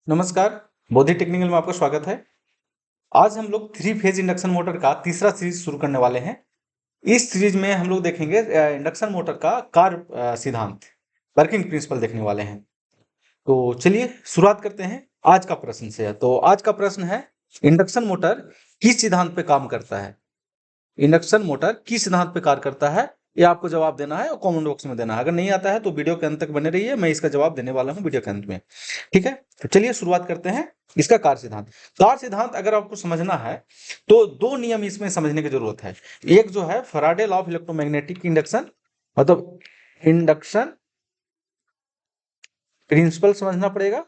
नमस्कार, बोधि टेक्निकल में आपका स्वागत है। आज हम लोग थ्री फेज इंडक्शन मोटर का तीसरा सीरीज शुरू करने वाले हैं। इस सीरीज में हम लोग देखेंगे इंडक्शन मोटर का कार्य सिद्धांत, वर्किंग प्रिंसिपल देखने वाले हैं। तो चलिए शुरुआत करते हैं आज का प्रश्न से। तो आज का प्रश्न है, इंडक्शन मोटर किस सिद्धांत पे काम करता है? इंडक्शन मोटर किस सिद्धांत पे कार्य करता है, ये आपको जवाब देना है और कमेंट बॉक्स में देना है। अगर नहीं आता है तो वीडियो के अंत तक बने रहिए, मैं इसका जवाब देने वाला हूँ वीडियो के अंत में। ठीक है, तो चलिए शुरुआत करते हैं इसका कार्य सिद्धांत। कार्य सिद्धांत अगर आपको समझना है तो दो नियम इसमें समझने की जरूरत है। एक जो है Faraday law of electromagnetic induction, मतलब इंडक्शन प्रिंसिपल समझना पड़ेगा।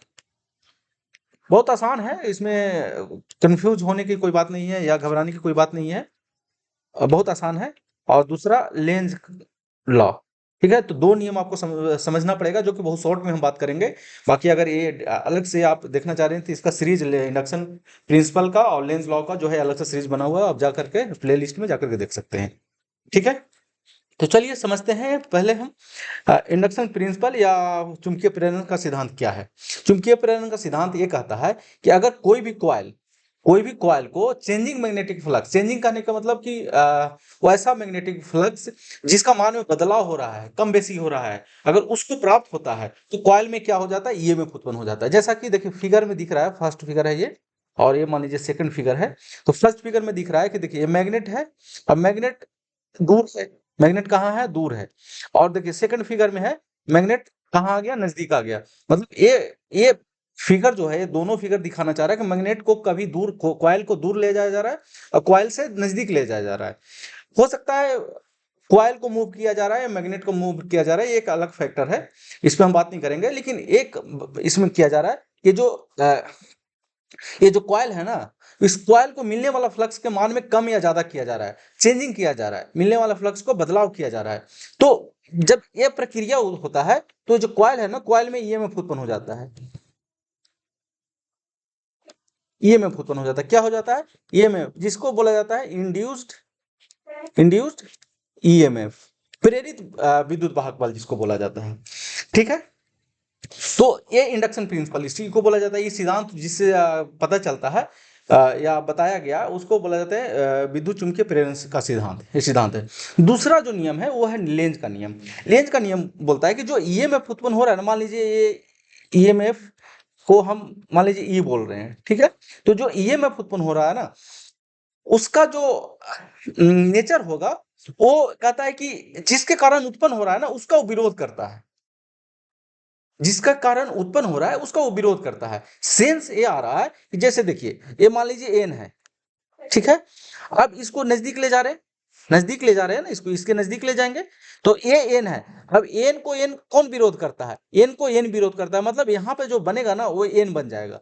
बहुत आसान है, इसमें कंफ्यूज होने की कोई बात नहीं है या घबराने की कोई बात नहीं है, बहुत आसान है। और दूसरा लेंज लॉ। ठीक है, तो दो नियम आपको समझना पड़ेगा, जो कि बहुत शॉर्ट में हम बात करेंगे। बाकी अगर ये अलग से आप देखना चाह रहे हैं तो इसका सीरीज इंडक्शन प्रिंसिपल का और लेंज लॉ का जो है अलग से सीरीज बना हुआ है, आप जाकर के प्ले लिस्ट में जाकर के देख सकते हैं। ठीक है, तो चलिए समझते हैं पहले हम इंडक्शन प्रिंसिपल या चुंबकीय प्रेरण का सिद्धांत क्या है। चुंबकीय प्रेरण का सिद्धांत ये कहता है कि अगर कोई भी कॉइल को चेंजिंग मैग्नेटिक फ्लक्स, चेंजिंग करने का मतलब कि वैसा मैग्नेटिक फ्लक्स जिसका मान में बदलाव हो रहा है, कम बेसी हो रहा है, अगर उसको प्राप्त होता है तो कॉइल में क्या हो जाता है, ईएमएफ उत्पन्न हो जाता है। जैसा कि देखिए फिगर में दिख रहा है, फर्स्ट फिगर है ये, और ये मान लीजिए सेकंड फिगर है। तो फर्स्ट फिगर में दिख रहा है कि देखिए ये मैग्नेट है और मैग्नेट दूर है। मैग्नेट कहाँ है? दूर है। और देखिए सेकंड फिगर में है, मैग्नेट कहाँ आ गया? नजदीक आ गया। मतलब ये फिगर जो है, ये दोनों फिगर दिखाना चाह रहा है कि मैग्नेट को कभी दूर कॉइल को दूर ले जाया जा रहा है और कॉइल से नजदीक ले जाया जा रहा है। हो सकता है कॉइल को मूव किया जा रहा है या मैग्नेट को मूव किया जा रहा है, ये एक अलग फैक्टर है, इस पे हम बात नहीं करेंगे। लेकिन एक इसमें किया जा रहा है कि ये जो कॉइल है ना, इस कॉइल को मिलने वाला फ्लक्स के मान में कम या ज्यादा किया जा रहा है, चेंजिंग किया जा रहा है, मिलने वाला फ्लक्स को बदलाव किया जा रहा है। तो जब ये प्रक्रिया होता है तो जो कॉइल है ना, कॉइल में ईएमएफ उत्पन्न हो जाता है। ईएमएफ उत्पन्न हो जाता है, क्या हो जाता है? ईएमएफ, जिसको बोला जाता है इंड्यूस्ड ईएमएफ, प्रेरित विद्युत वाहक बल जिसको बोला जाता है। ठीक है, तो ये इंडक्शन प्रिंसिपल इसी को बोला जाता है। ये सिद्धांत जिससे पता चलता है या बताया गया, उसको बोला जाता है विद्युत चुम्बकीय प्रेरण का सिद्धांत। ये सिद्धांत है। दूसरा जो नियम है वो है लेंज का नियम। लेंज का नियम बोलता है कि जो ईएमएफ उत्पन्न हो रहा है ना, मान लीजिए ये ईएमएफ को हम मान लीजिए ई बोल रहे हैं, ठीक है। तो जो ईएमएफ उत्पन्न हो रहा है ना, उसका जो नेचर होगा, वो कहता है कि जिसके कारण उत्पन्न हो रहा है ना, उसका वो विरोध करता है। जिसका कारण उत्पन्न हो रहा है उसका वो विरोध करता है। सेंस ये आ रहा है कि जैसे देखिए, ये मान लीजिए एन है, ठीक है। अब इसको नजदीक ले जा रहे हैं, नजदीक ले जा रहे हैं ना, इसको इसके नजदीक ले जाएंगे तो ये एन है। अब एन को एन कौन विरोध करता है? एन को एन विरोध करता है, मतलब यहाँ पे जो बनेगा ना वो एन बन जाएगा।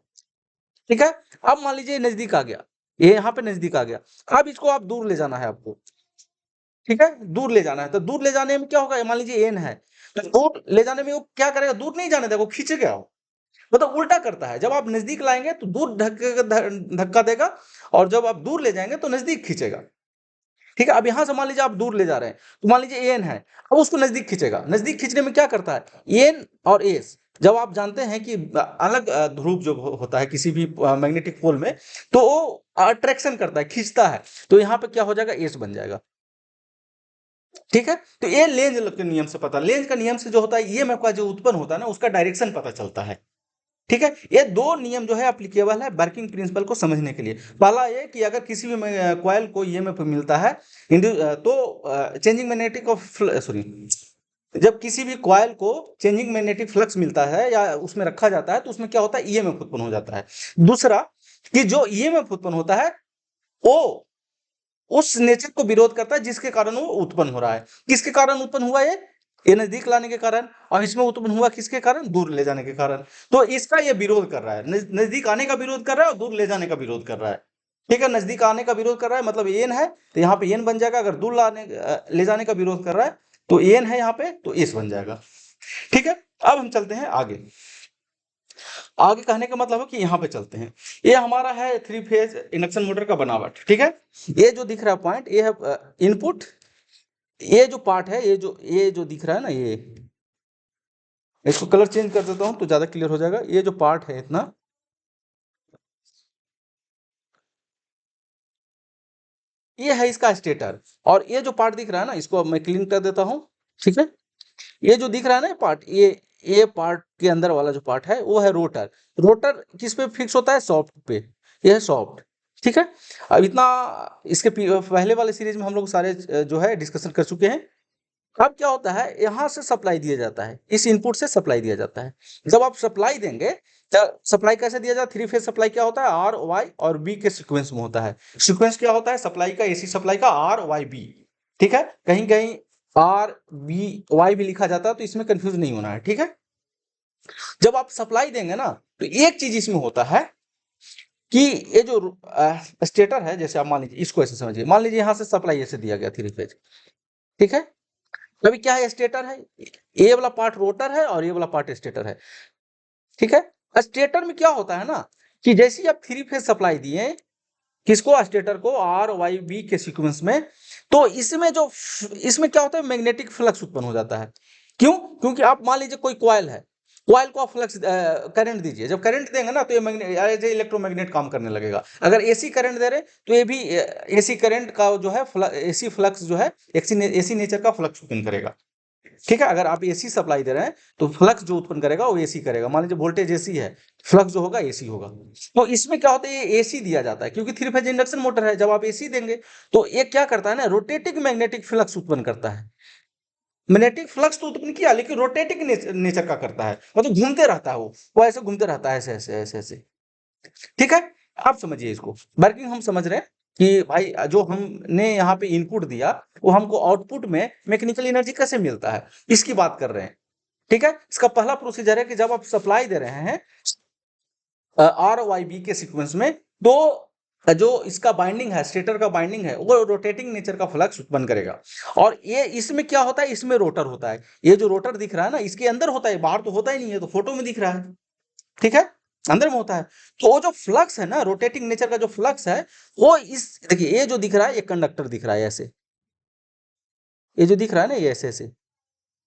ठीक है, अब मान लीजिए नजदीक आ गया, ये यहाँ पे नजदीक आ गया। अब इसको आप दूर ले जाना है आपको, ठीक है, दूर ले जाना है। तो दूर ले जाने में क्या होगा, मान लीजिए एन है, तो दूर ले जाने में वो क्या करेगा? दूर नहीं जाने देगा, वो खींचेगा। वो मतलब उल्टा करता है, जब आप नजदीक लाएंगे तो दूर धक्का देगा, और जब आप दूर ले जाएंगे तो नजदीक खींचेगा। ठीक है, अब यहां से मान लीजिए आप दूर ले जा रहे हैं, तो मान लीजिए एन है, अब उसको नजदीक खींचेगा। नजदीक खींचने में क्या करता है एन और एस? जब आप जानते हैं कि अलग ध्रुव जो होता है किसी भी मैग्नेटिक पोल में, तो वो अट्रैक्शन करता है, खींचता है, तो यहाँ पे क्या हो जाएगा? एस बन जाएगा। ठीक है, तो ये लेंज के नियम से पता, लेंज का नियम से जो होता है ईएमएफ का जो उत्पन्न होता है ना, उसका डायरेक्शन पता चलता है। ठीक है, ये दो नियम जो है एप्लीकेबल है वर्किंग प्रिंसिपल को समझने के लिए। पहला ये कि अगर किसी भी कॉइल को ईएमएफ मिलता है तो चेंजिंग मैग्नेटिक ऑफ सॉरी, जब किसी भी कॉइल को चेंजिंग मैग्नेटिक फ्लक्स मिलता है या उसमें रखा जाता है, तो उसमें क्या होता है? ईएमएफ उत्पन्न हो जाता है। दूसरा कि जो ईएमएफ उत्पन्न होता है वो उस नेचर को विरोध करता है जिसके कारण वो उत्पन्न हो रहा है। किसके कारण उत्पन्न हुआ? ये नजदीक लाने के कारण, और इसमें उत्पन्न हुआ किसके कारण? दूर ले जाने के कारण। तो इसका ये विरोध कर रहा है, नजदीक आने का विरोध कर रहा है और दूर ले जाने का विरोध कर रहा है। ठीक है, नजदीक आने का विरोध कर रहा है मतलब एन है, तो यहाँ पे एन बन जाएगा। अगर दूर ले जाने का विरोध कर रहा है तो एन है यहाँ पे, तो एस बन जाएगा। ठीक है, अब हम चलते हैं आगे। आगे कहने का मतलब है कि यहाँ पे चलते हैं। ये हमारा है थ्री फेज इंडक्शन मोटर का बनावट। ठीक है, ये जो दिख रहा है पॉइंट, ये है इनपुट। ये जो पार्ट है, ये जो दिख रहा है ना, ये इसको कलर चेंज कर देता हूं तो ज्यादा क्लियर हो जाएगा। ये जो पार्ट है इतना, ये है इसका स्टेटर, और ये जो पार्ट दिख रहा है ना, इसको अब मैं क्लीन कर देता हूँ, ठीक है। ये जो दिख रहा है ना पार्ट, ये पार्ट के अंदर वाला जो पार्ट है वो है रोटर। रोटर किस पे फिक्स होता है? सॉफ्ट पे। ये है सॉफ्ट, ठीक है। अब इतना इसके पहले वाले सीरीज में हम लोग सारे जो है डिस्कशन कर चुके हैं। अब क्या होता है, यहाँ से सप्लाई दिया जाता है, इस इनपुट से सप्लाई दिया जाता है। जब आप सप्लाई देंगे तो सप्लाई कैसे दिया जाता है? थ्री फेज सप्लाई क्या होता है? आर वाई और बी के सीक्वेंस में होता है। सीक्वेंस क्या होता है सप्लाई का? एसी सप्लाई का आर वाई बी, ठीक है। कहीं कहीं आर बी वाई भी लिखा जाता है, तो इसमें कंफ्यूज नहीं होना है, ठीक है। जब आप सप्लाई देंगे ना, तो एक चीज इसमें होता है कि ये जो स्टेटर है, जैसे आप मान लीजिए इसको ऐसे समझिए, मान लीजिए यहाँ से सप्लाई ऐसे दिया गया थ्री फेज, ठीक है। अभी क्या है? स्टेटर है, ये वाला पार्ट रोटर है और ये वाला पार्ट स्टेटर है, ठीक है। स्टेटर में क्या होता है ना, कि जैसे ही आप थ्री फेज सप्लाई दिए किसको? स्टेटर को, आर वाई बी के सीक्वेंस में, तो इसमें क्या होता है? मैग्नेटिक फ्लक्स उत्पन्न हो जाता है। क्यों? क्योंकि आप मान लीजिए कोई कॉइल है, कॉइल को आप फ्लक्स करंट दीजिए, जब करंट देंगे ना तो ये मैग्नेट एज इलेक्ट्रोमैग्नेट काम करने लगेगा। अगर एसी करंट दे रहे तो ये भी एसी करंट का जो है एसी फ्लक्स जो है एसी नेचर का फ्लक्स उत्पन्न करेगा, ठीक है। अगर आप एसी सप्लाई दे रहे हैं तो फ्लक्स जो उत्पन्न करेगा वो एसी करेगा। मान लीजिए वोल्टेज एसी है, फ्लक्स जो होगा एसी होगा। तो इसमें क्या होता है? ये एसी दिया जाता है, क्योंकि थ्री फेज इंडक्शन मोटर है। जब आप एसी देंगे तो ये क्या करता है ना, रोटेटिंग मैग्नेटिक फ्लक्स उत्पन्न करता है। मैग्नेटिक फ्लक्स तो उत्पन्न किया, लेकिन रोटेटिंग नेचर का करता है, मतलब घूमते रहता है, वो ऐसे घूमते रहता है, ऐसे ऐसे ऐसे ऐसे, ठीक है। आप समझिए इसको, वर्किंग हम समझ रहे हैं कि भाई जो हमने यहाँ पे इनपुट दिया वो हमको आउटपुट में मैकेनिकल एनर्जी कैसे मिलता है, इसकी बात कर रहे हैं, ठीक है। इसका पहला प्रोसीजर है कि जब आप सप्लाई दे रहे हैं आर वाई बी के सीक्वेंस में, तो जो इसका बाइंडिंग है, स्टेटर का बाइंडिंग है, वो रोटेटिंग नेचर का फ्लक्स उत्पन्न करेगा। और ये इसमें क्या होता है? इसमें रोटर होता है। ये जो रोटर दिख रहा है ना, इसके अंदर होता है, बाहर तो होता ही नहीं है, तो फोटो में दिख रहा है, ठीक है, अंदर में होता है। तो वो जो फ्लक्स है ना, रोटेटिंग नेचर का जो फ्लक्स है, वो इस देखिए, ये जो दिख रहा है ये कंडक्टर दिख रहा है ऐसे, ये जो दिख रहा है ना ये ऐसे ऐसे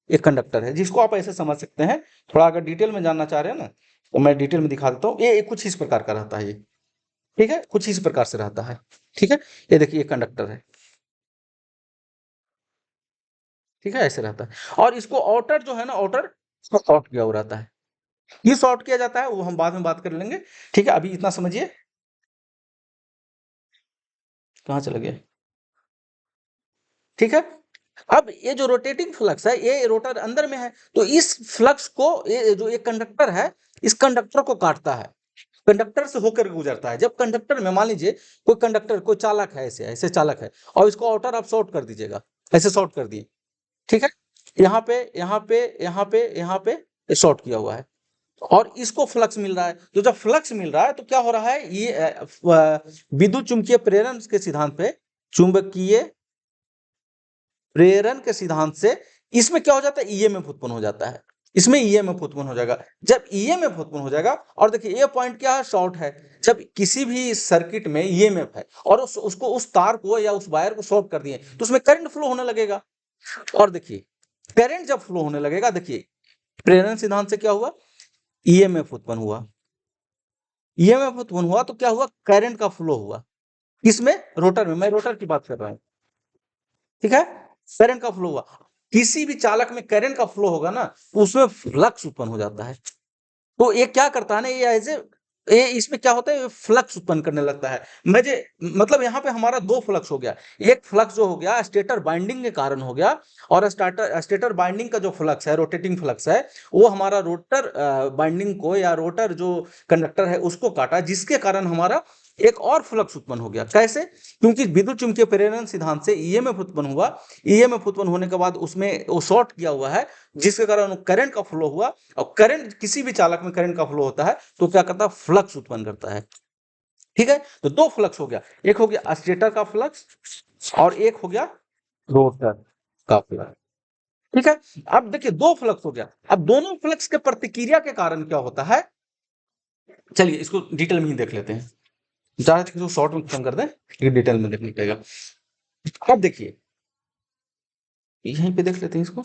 एक कंडक्टर है, जिसको आप ऐसे समझ सकते हैं। थोड़ा अगर डिटेल में जानना चाह रहे हैं ना, तो मैं डिटेल में दिखा देता हूँ। ये कुछ इस प्रकार का रहता है ये, ठीक है, कुछ इस प्रकार से रहता है, ठीक है। ये देखिए ये कंडक्टर है, ठीक है, ऐसे रहता है। और इसको आउटर जो है ना, आउटर शॉर्ट किया हुआ रहता है। ये शॉर्ट किया जाता है, वो हम बाद में बात कर लेंगे, ठीक है। अभी इतना समझिए। कहाँ चला गया? ठीक है। अब ये जो रोटेटिंग फ्लक्स है, ये रोटर अंदर में है, तो इस फ्लक्स को ये जो एक कंडक्टर है, इस कंडक्टर को काटता है, कंडक्टर से होकर गुजरता है। जब कंडक्टर में मान लीजिए कोई कंडक्टर, कोई चालक है, ऐसे ऐसे चालक है, और इसको आउटर आप शॉर्ट कर दीजिएगा, ऐसे शॉर्ट कर दिए, ठीक है। यहाँ पे यहाँ पे यहाँ पे यहाँ पे शॉर्ट किया हुआ है, और इसको फ्लक्स मिल रहा है। तो जब फ्लक्स मिल रहा है तो क्या हो रहा है, ये विद्युत चुंबकीय प्रेरण के सिद्धांत पे, चुंबकीय प्रेरण के सिद्धांत से इसमें क्या हो जाता है? ईएमएफ उत्पन्न हो जाता है। इसमें ईएमएफ उत्पन्न हो जाएगा। जब ईएमएफ उत्पन्न हो जाएगा, और देखिए ये पॉइंट क्या है, शॉर्ट है। जब किसी भी सर्किट में ईएमएफ है और उसको उस तार को या उस वायर को शॉर्ट कर दिए, तो उसमें करंट फ्लो होने लगेगा। और देखिए करंट जब फ्लो होने लगेगा, देखिए प्रेरण सिद्धांत से क्या हुआ, ईएमएफ उत्पन्न हुआ। ईएमएफ उत्पन्न हुआ तो क्या हुआ, करंट का फ्लो हुआ। किसमें? रोटर में। मैं रोटर की बात कर रहा हूं, ठीक है। करंट का फ्लो हुआ, किसी भी चालक में करंट का फ्लो होगा ना, तो उसमें फ्लक्स उत्पन्न हो जाता है। तो ये क्या करता है ना, ये एज ये इसमें क्या होता है, फ्लक्स उत्पन्न करने लगता है। मुझे मतलब यहाँ पे हमारा दो फ्लक्स हो गया। एक फ्लक्स जो हो गया स्टेटर बाइंडिंग के कारण हो गया, और स्टेटर बाइंडिंग का जो फ्लक्स है, रोटेटिंग फ्लक्स है, वो हमारा रोटर बाइंडिंग को या रोटर जो कंडक्टर है उसको काटा, जिसके कारण हमारा एक और फ्लक्स उत्पन्न हो गया। कैसे? क्योंकि विद्युत चुंबकीय प्रेरण सिद्धांत से ईएमएफ उत्पन्न हुआ। ईएमएफ उत्पन्न होने के बाद उसमें वो शॉर्ट किया हुआ है, जिसके कारण करंट का फ्लो हुआ। और करंट, किसी भी चालक में करंट का फ्लो होता है तो क्या करता है, फ्लक्स उत्पन्न करता है, ठीक है। तो दो फ्लक्स हो गया, एक हो गया स्टेटर का फ्लक्स और एक हो गया रोटर का फ्लक्स, ठीक है। अब देखिए दो फ्लक्स हो गया। अब दोनों फ्लक्स के प्रतिक्रिया के कारण क्या होता है, चलिए इसको डिटेल में ही देख लेते हैं। ज्यादा इसको शॉर्ट में खत्म कर दें, ये डिटेल में देखने पड़ेगा। अब देखिए यहीं पे देख लेते हैं इसको।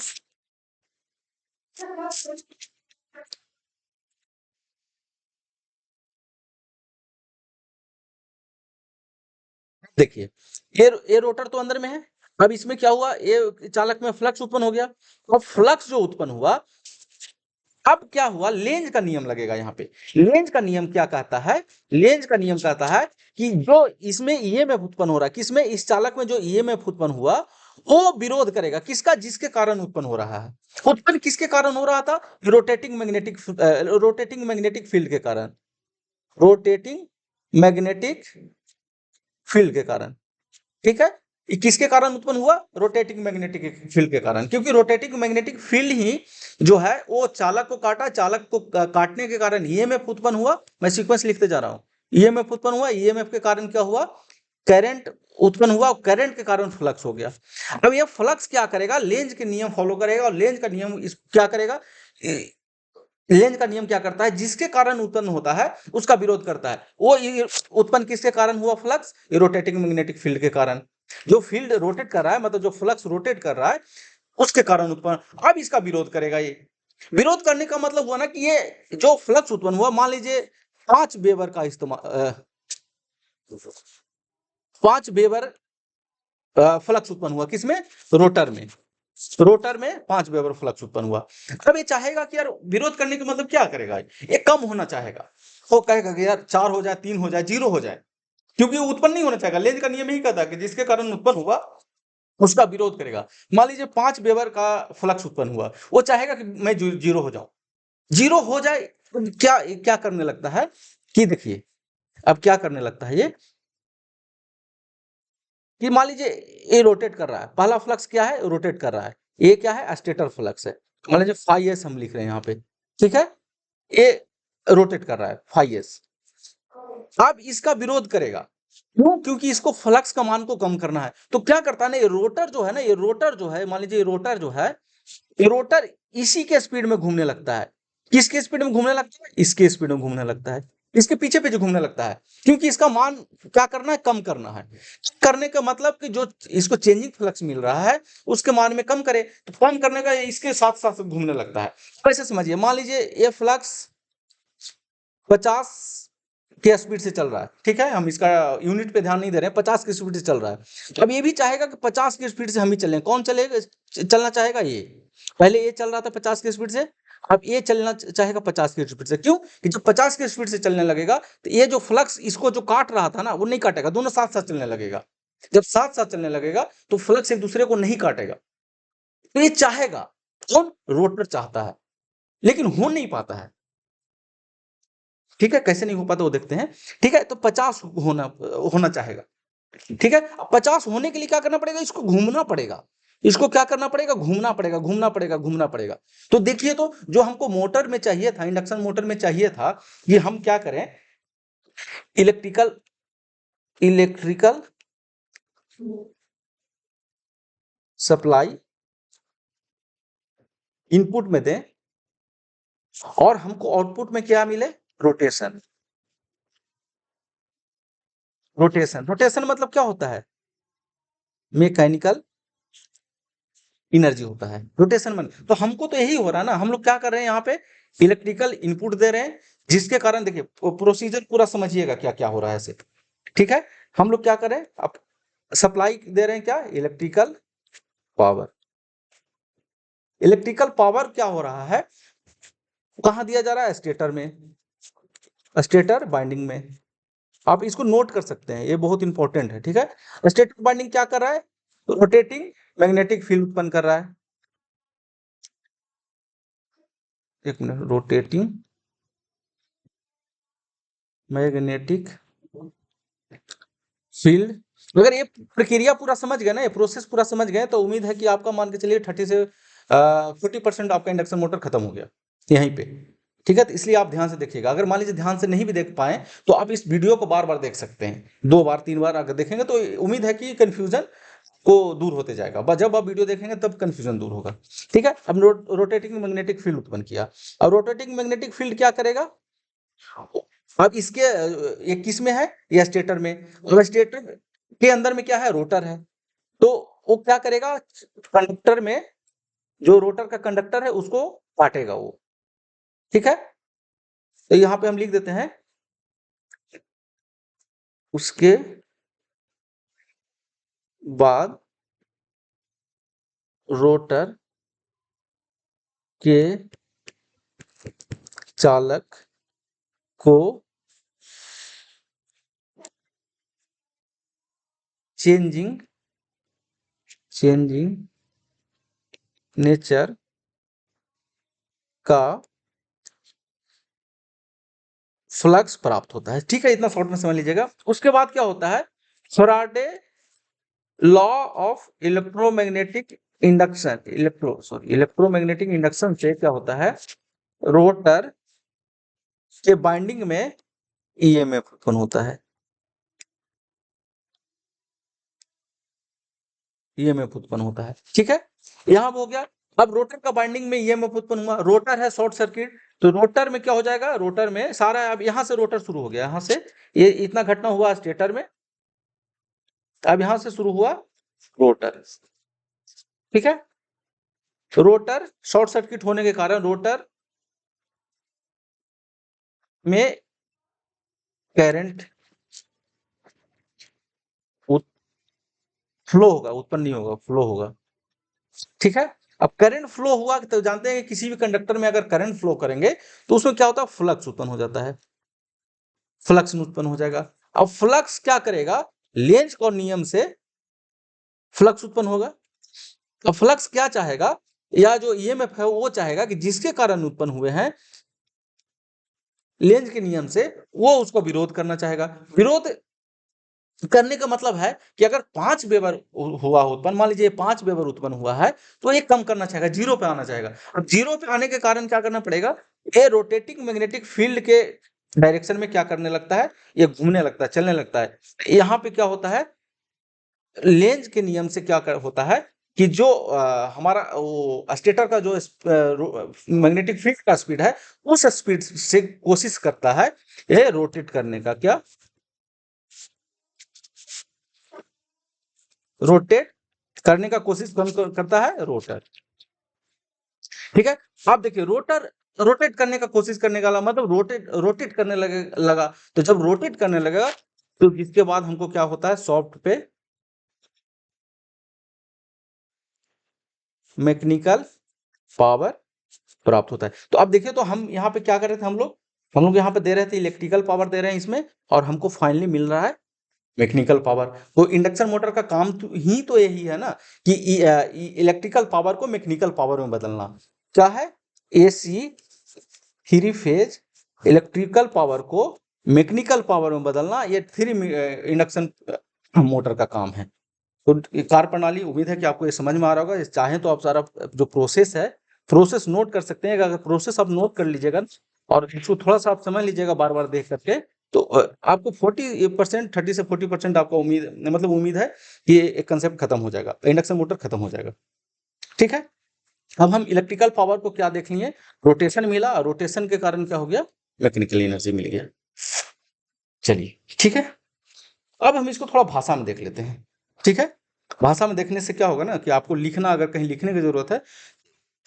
देखिए, ये रोटर तो अंदर में है। अब इसमें क्या हुआ, ये चालक में फ्लक्स उत्पन्न हो गया। अब फ्लक्स जो उत्पन्न हुआ, अब क्या हुआ, लेंज का नियम लगेगा यहाँ पे। लेंज का नियम क्या कहता है, लेंज का नियम कहता है कि जो इसमें ईएमएफ उत्पन्न हो रहा है, किसमें, इस चालक में जो ईएमएफ उत्पन्न हुआ, वो विरोध करेगा किसका, जिसके कारण उत्पन्न हो रहा है। उत्पन्न किसके कारण हो रहा था, रोटेटिंग मैग्नेटिक फील्ड के कारण, रोटेटिंग मैग्नेटिक फील्ड के कारण। ठीक है, ये किसके कारण उत्पन्न हुआ, रोटेटिंग मैग्नेटिक फील्ड के कारण, क्योंकि रोटेटिंग मैग्नेटिक फील्ड ही जो है वो चालक को काटा, चालक को काटने के कारण ईएमएफ उत्पन्न हुआ। मैं सीक्वेंस लिखते जा रहा हूं, ईएमएफ उत्पन्न हुआ, ईएमएफ के कारण क्या हुआ, करंट उत्पन्न हुआ, और करंट के कारण फ्लक्स हो गया। अब ये फ्लक्स क्या करेगा, लेंज के नियम फॉलो करेगा, और लेंज का नियम इस क्या करेगा, लेंज का नियम क्या करता है, जिसके कारण उत्पन्न होता है उसका विरोध करता है। वो उत्पन्न किसके कारण हुआ फ्लक्स, रोटेटिंग मैग्नेटिक फील्ड के कारण। जो फील्ड रोटेट कर रहा है, मतलब जो फ्लक्स रोटेट कर रहा है, उसके कारण उत्पन्न। अब इसका विरोध करेगा ये। विरोध करने का मतलब हुआ ना कि ये जो फ्लक्स उत्पन्न हुआ, मान लीजिए 5 वेबर का इस्तेमाल, 5 वेबर फ्लक्स उत्पन्न हुआ, किसमें, रोटर में, रोटर में 5 वेबर फ्लक्स उत्पन्न हुआ। अब ये चाहेगा कि यार, विरोध करने का मतलब क्या करेगा, ये कम होना चाहेगा। वो कहेगा कि यार 4 हो जाए, 3 हो जाए, 0 हो जाए, क्योंकि उत्पन्न नहीं होना चाहेगा। लेंज का नियम यही कहता है कि जिसके कारण उत्पन्न हुआ उसका विरोध करेगा। मान लीजिए 5 वेबर का फ्लक्स उत्पन्न हुआ, वो चाहेगा कि मैं 0 हो जाऊं, 0 हो जाए, तो क्या क्या करने लगता है कि देखिए, अब क्या करने लगता है ये, कि मान लीजिए ये रोटेट कर रहा है, पहला फ्लक्स क्या है, रोटेट कर रहा है, ये क्या है, स्टेटर फ्लक्स है। मान लीजिए फाई एस हम लिख रहे हैं यहाँ पे, ठीक है, ये रोटेट कर रहा है फाई एस। अब इसका विरोध करेगा, क्यों, क्योंकि इसको फ्लक्स का मान को कम करना है। तो क्या करता है ना, ये रोटर जो है ना, ये रोटर जो है, मान लीजिए ये रोटर जो है, ये रोटर इसी के स्पीड में घूमने लगता है। किसके स्पीड में घूमने लगता है, इसके स्पीड में घूमने लगता है, इसके पीछे पीछे घूमने लगता है, क्योंकि इसका मान क्या करना है, कम करना है। करने का मतलब कि जो इसको चेंजिंग फ्लक्स मिल रहा है, उसके मान में कम करे, तो कम करने का इसके साथ साथ घूमने लगता है। वैसे समझिए, मान लीजिए ये फ्लक्स 50 के स्पीड से चल रहा है, ठीक है, हम इसका यूनिट पे ध्यान नहीं दे रहे हैं, 50 की स्पीड से चल रहा है। अब ये भी चाहेगा कि 50 की स्पीड से हम ही चलें। कौन चलेगा, चलना चाहेगा ये, पहले ये चल रहा था 50 की स्पीड से, अब ये चलना चाहेगा 50 की स्पीड से। क्यों, कि जब 50 की स्पीड से चलने लगेगा, तो ये जो फ्लक्स इसको जो काट रहा था ना, वो नहीं काटेगा, दोनों साथ साथ चलने लगेगा। जब साथ साथ चलने लगेगा तो फ्लक्स एक दूसरे को नहीं काटेगा। तो ये चाहेगा, कौन, रोटर चाहता है, लेकिन हो नहीं पाता है। ठीक है, कैसे नहीं हो पाता वो देखते हैं। ठीक है, तो 50 होना होना चाहेगा। ठीक है, अब 50 होने के लिए क्या करना पड़ेगा, इसको घूमना पड़ेगा। इसको क्या करना पड़ेगा, घूमना पड़ेगा, घूमना पड़ेगा, घूमना पड़ेगा। तो देखिए, तो जो हमको मोटर में चाहिए था, इंडक्शन मोटर में चाहिए था, ये हम क्या करें, इलेक्ट्रिकल इलेक्ट्रिकल सप्लाई इनपुट में दें, और हमको आउटपुट में क्या मिले, रोटेशन। रोटेशन, रोटेशन मतलब क्या होता है, मैकेनिकल एनर्जी होता है रोटेशन में। तो हमको तो यही हो रहा है ना, हम लोग क्या कर रहे हैं यहाँ पे, इलेक्ट्रिकल इनपुट दे रहे हैं, जिसके कारण देखिए, प्रोसीजर पूरा समझिएगा क्या क्या हो रहा है ऐसे। ठीक है, हम लोग क्या कर रहे हैं, अब सप्लाई दे रहे हैं क्या, इलेक्ट्रिकल पावर। इलेक्ट्रिकल पावर क्या हो रहा है, कहाँ दिया जा रहा है, स्टेटर में, स्टेटर बाइंडिंग में। आप इसको नोट कर सकते हैं, ये बहुत इंपॉर्टेंट है। ठीक है, स्टेटर बाइंडिंग क्या कर रहा है, रोटेटिंग मैग्नेटिक फील्ड उत्पन्न कर रहा है। एक मिनट, रोटेटिंग मैग्नेटिक फील्ड। अगर ये प्रक्रिया पूरा समझ गए ना, ये प्रोसेस पूरा समझ गए, तो उम्मीद है कि आपका मान के चलिए 30 से 40% आपका इंडक्शन मोटर खत्म हो गया यहीं पे। ठीक है, तो इसलिए आप ध्यान से देखिएगा। अगर मान लीजिए ध्यान से नहीं भी देख पाए, तो आप इस वीडियो को बार बार देख सकते हैं, 2 बार 3 बार अगर देखेंगे तो उम्मीद है कि कंफ्यूजन को दूर होते जाएगा। बस जब आप वीडियो देखेंगे तब कंफ्यूजन दूर होगा। ठीक है, अब रोटेटिंग मैग्नेटिक फील्ड उत्पन्न किया। अब रोटेटिंग मैग्नेटिक फील्ड क्या करेगा, अब इसके ये किस में है, ये स्टेटर में। अब स्टेटर के अंदर में क्या है, रोटर है। तो वो क्या करेगा, कंडक्टर में, जो रोटर का कंडक्टर है उसको काटेगा वो। ठीक है, तो यहाँ पे हम लिख देते हैं, उसके बाद रोटर के चालक को चेंजिंग नेचर का फ्लक्स प्राप्त होता है। ठीक है, इतना शॉर्ट में समझ लीजिएगा। उसके बाद क्या होता है, Faraday law of electromagnetic induction से क्या होता है, रोटर के बाइंडिंग में ईएमएफ उत्पन्न होता है। ईएमएफ उत्पन्न होता है। ठीक है, यहां हो गया। अब रोटर का बाइंडिंग में ईएमएफ उत्पन्न हुआ, रोटर है शॉर्ट सर्किट, तो रोटर में क्या हो जाएगा, रोटर में सारा, अब यहां से रोटर शुरू हो गया, यहां से ये इतना घटना हुआ स्टेटर में, अब यहां से शुरू हुआ रोटर। ठीक है, रोटर शॉर्ट सर्किट होने के कारण रोटर में करंट फ्लो होगा, उत्पन्न नहीं होगा, फ्लो होगा। ठीक है, अब करंट फ्लो हुआ तो जानते हैं कि किसी भी कंडक्टर में अगर करंट फ्लो करेंगे तो उसमें क्या होता है, फ्लक्स उत्पन्न हो जाता है, फ्लक्स उत्पन्न हो जाएगा। अब फ्लक्स क्या करेगा, लेंज के नियम से फ्लक्स उत्पन्न होगा। अब फ्लक्स क्या चाहेगा, या जो ईएमएफ है वो चाहेगा कि जिसके कारण उत्पन्न हुए हैं लेंज के नियम से, वो उसको विरोध करना चाहेगा। विरोध करने का मतलब है कि अगर 5 वेबर हुआ उत्पन्न, मान लीजिए 5 वेबर उत्पन्न हुआ है, तो ये कम करना चाहेगा, 0 पे आना चाहेगा। अब 0 पे आने के कारण क्या करना पड़ेगा, ये रोटेटिंग मैग्नेटिक फील्ड के डायरेक्शन में क्या करने लगता है, ये घूमने लगता है, चलने लगता है। यहाँ पे क्या होता है, लेंज के नियम से क्या होता है कि जो हमारा वो स्टेटर का जो मैग्नेटिक फील्ड का स्पीड है, उस स्पीड से कोशिश करता है ये रोटेट करने का, क्या रोटेट करने का कोशिश करता है रोटर। ठीक है, आप देखिए रोटर रोटेट करने का कोशिश करने का मतलब रोटेट करने लगा, तो जब रोटेट करने लगेगा तो इसके बाद हमको क्या होता है, सॉफ्ट पे मैकेनिकल पावर प्राप्त होता है। तो अब देखिए, तो हम यहाँ पे क्या कर रहे थे, हम लोग यहाँ पे दे रहे थे इलेक्ट्रिकल पावर दे रहे हैं इसमें, और हमको फाइनली मिल रहा है मैकेनिकल पावर। तो इंडक्शन मोटर का काम ही तो यही है ना कि इलेक्ट्रिकल पावर को मैकेनिकल पावर में बदलना। क्या है, एसी 3 फेज इलेक्ट्रिकल पावर को मैकेनिकल पावर में बदलना, ये 3 इंडक्शन मोटर का काम है। तो कार्य प्रणाली, उम्मीद है कि आपको ये समझ में आ रहा होगा। चाहें तो आप सारा जो प्रोसेस है, प्रोसेस नोट कर सकते हैं। अगर प्रोसेस आप नोट कर लीजिएगा और इसको थोड़ा सा आप समझ लीजिएगा बार बार देख करके, तो आपको 40%, 30 से 40% आपको उम्मीद है कि ये कंसेप्ट खत्म हो जाएगा, इंडक्शन मोटर खत्म हो जाएगा। ठीक है, अब हम इलेक्ट्रिकल पावर को क्या देख लिए, रोटेशन मिला, रोटेशन के कारण क्या हो गया, मैकेनिकल एनर्जी मिल गया। चलिए ठीक है, अब हम इसको थोड़ा भाषा में देख लेते हैं। ठीक है, भाषा में देखने से क्या होगा ना कि आपको लिखना, अगर कहीं लिखने की जरूरत है,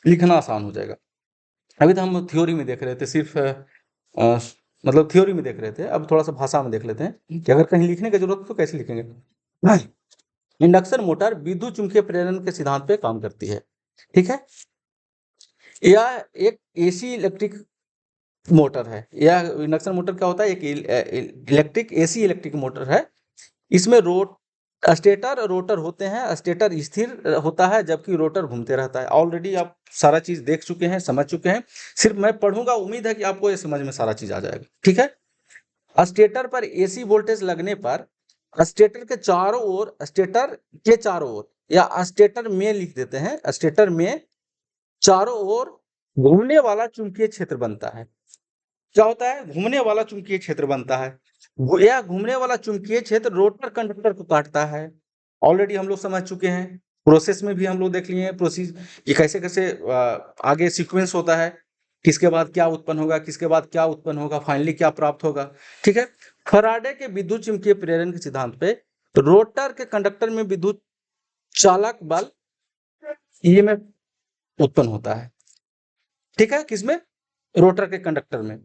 लिखना आसान हो जाएगा। अभी तो हम थ्योरी में देख रहे थे, सिर्फ थ्योरी में देख रहे थे, अब थोड़ा सा भाषा में देख लेते हैं कि अगर कहीं लिखने की जरूरत है तो कैसे लिखेंगे। इंडक्शन मोटर विद्युत चुंबकीय प्रेरण के सिद्धांत पे काम करती है। ठीक है, यह एक एसी इलेक्ट्रिक मोटर है। यह इंडक्शन मोटर क्या होता है, एक एसी इलेक्ट्रिक मोटर है। इसमें स्टेटर रोटर होते हैं। स्टेटर स्थिर होता है जबकि रोटर घूमते रहता है। ऑलरेडी आप सारा चीज देख चुके हैं, समझ चुके हैं, सिर्फ मैं पढ़ूंगा, उम्मीद है कि आपको ये समझ में सारा चीज आ जाएगा। ठीक है, स्टेटर पर एसी वोल्टेज लगने पर स्टेटर के चारों ओर या स्टेटर में लिख देते हैं, स्टेटर में चारों ओर घूमने वाला चुंबकीय क्षेत्र बनता है। क्या होता है, घूमने वाला चुंबकीय क्षेत्र बनता है। यह घूमने वाला चुंबकीय क्षेत्र रोटर कंडक्टर को काटता है। ऑलरेडी हम लोग समझ चुके हैं, प्रोसेस में भी हम लोग देख लिए हैं, प्रोसेस ये कैसे कैसे आगे सीक्वेंस होता है, किसके बाद क्या उत्पन्न होगा, किसके बाद क्या उत्पन्न होगा, फाइनली क्या प्राप्त होगा। ठीक है, फैराडे के विद्युत चुम्बकीय प्रेरण के सिद्धांत पे रोटर के कंडक्टर में विद्युत चालक बल ईएमएफ उत्पन्न होता है। ठीक है, किसमें, रोटर के कंडक्टर में।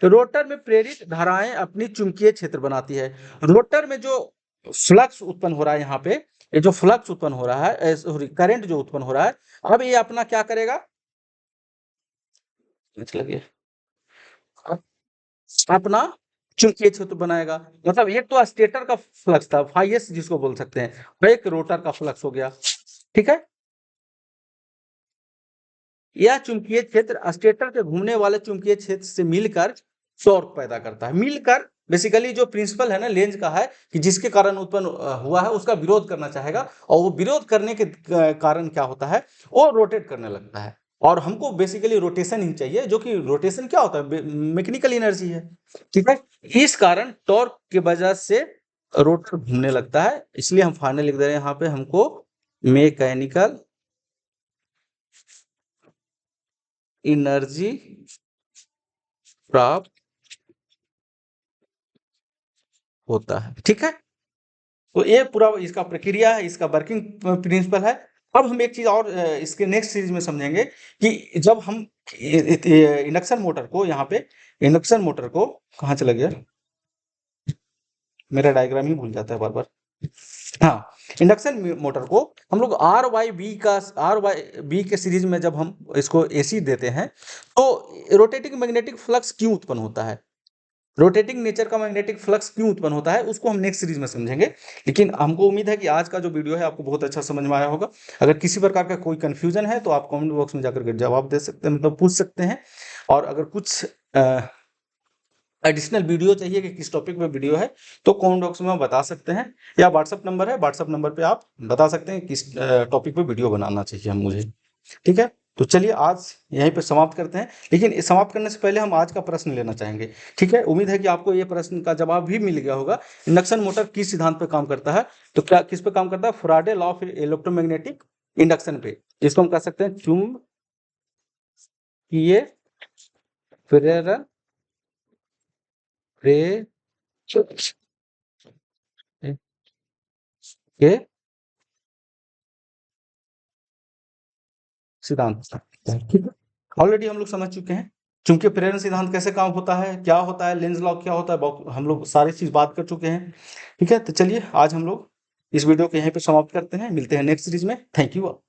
तो रोटर में प्रेरित धाराएं अपनी चुंबकीय क्षेत्र बनाती है। रोटर में जो फ्लक्स उत्पन्न हो रहा है यहाँ पे, ये जो फ्लक्स उत्पन्न हो रहा है, सॉरी करंट जो उत्पन्न हो रहा है, अब ये अपना क्या करेगा, लगे अपना चुंबकीय क्षेत्र बनाएगा। मतलब एक तो स्टेटर का फ्लक्स था फाई एस जिसको बोल सकते हैं, और एक रोटर का फ्लक्स हो गया, ठीक है। यह चुंबकीय क्षेत्र स्टेटर के घूमने वाले चुंबकीय क्षेत्र से मिलकर टॉर्क पैदा करता है। मिलकर बेसिकली जो प्रिंसिपल है ना लेंज का है कि जिसके कारण उत्पन्न हुआ है उसका विरोध करना चाहेगा, और वो विरोध करने के कारण क्या होता है, वो रोटेट करने लगता है। और हमको बेसिकली रोटेशन ही चाहिए, जो कि रोटेशन क्या होता है, मैकेनिकल एनर्जी है, ठीक है। इस कारण टॉर्क की वजह से रोटर घूमने लगता है, इसलिए हम फाइनल लिख दे रहे हैं यहाँ पे हमको मैकेनिकल एनर्जी प्राप्त होता है, ठीक है। तो ये पूरा इसका प्रक्रिया है, इसका वर्किंग प्रिंसिपल है। अब हम एक चीज और इसके नेक्स्ट सीरीज में समझेंगे कि जब हम इंडक्शन मोटर को यहाँ पे, इंडक्शन मोटर को कहाँ चला गया, मेरा डायग्राम ही भूल जाता है बार बार। हाँ, इंडक्शन मोटर को हम लोग आर वाई बी के सीरीज में जब हम इसको एसी देते हैं तो रोटेटिंग मैग्नेटिक फ्लक्स क्यों उत्पन्न होता है, रोटेटिंग नेचर का मैग्नेटिक फ्लक्स क्यों उत्पन्न होता है, उसको हम नेक्स्ट सीरीज में समझेंगे। लेकिन हमको उम्मीद है कि आज का जो वीडियो है आपको बहुत अच्छा समझ में आया होगा। अगर किसी प्रकार का कोई कंफ्यूजन है तो आप कमेंट बॉक्स में जाकर के जवाब दे सकते हैं, मतलब पूछ सकते हैं। और अगर कुछ एडिशनल वीडियो चाहिए कि किस टॉपिक पे वीडियो है तो कमेंट बॉक्स में आप बता सकते हैं, या व्हाट्सअप नंबर है, व्हाट्सअप नंबर पे आप बता सकते हैं किस टॉपिक पे वीडियो बनाना चाहिए हम मुझे, ठीक है। तो चलिए आज यहीं पे समाप्त करते हैं, लेकिन समाप्त करने से पहले हम आज का प्रश्न लेना चाहेंगे, ठीक है। उम्मीद है कि आपको ये प्रश्न का जवाब भी मिल गया होगा। इंडक्शन मोटर किस सिद्धांत पे काम करता है, तो क्या किस पे काम करता है, Faraday law of electromagnetic induction पे, जिसको हम कह सकते हैं चुंबकीय प्रेरण के सिद्धांत, ठीक है। ऑलरेडी हम लोग समझ चुके हैं चुंबकीय प्रेरण सिद्धांत कैसे काम होता है, क्या होता है लेंज लॉ, क्या होता है, हम लोग सारी चीज बात कर चुके हैं, ठीक है। तो चलिए आज हम लोग इस वीडियो को यहीं पे समाप्त करते हैं, मिलते हैं नेक्स्ट सीरीज में। Thank you.